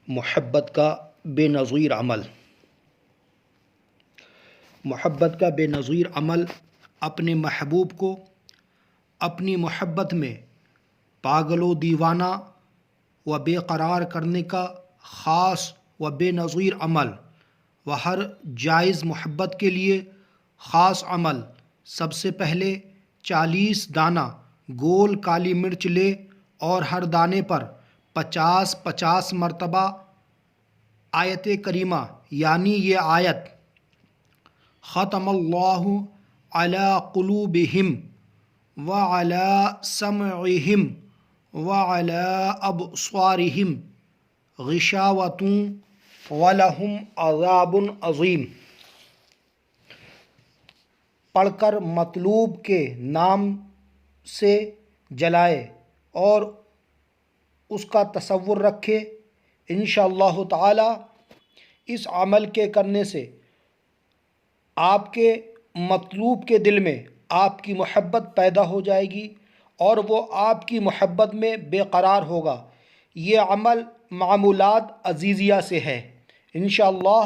محبت کا بے نظیر عمل۔ محبت کا بے نظیر عمل اپنے محبوب کو اپنی محبت میں پاگل و دیوانہ و بے قرار کرنے کا خاص و بے نظیر عمل و ہر جائز محبت کے لیے خاص عمل۔ سب سے پہلے 40 دانہ گول کالی مرچ لے اور ہر دانے پر 50 مرتبہ آیت کریمہ یعنی یہ آیت ختم اللہ علی قلوبہم وعلی سمعہم وعلی ابصارہم غشاوۃ ولہم عذاب عظیم پڑھ کر مطلوب کے نام سے جلائے اور اس کا تصور رکھے۔ انشاءاللہ تعالی اس عمل کے کرنے سے آپ کے مطلوب کے دل میں آپ کی محبت پیدا ہو جائے گی اور وہ آپ کی محبت میں بے قرار ہوگا۔ یہ عمل معمولات عزیزیہ سے ہے۔ انشاءاللہ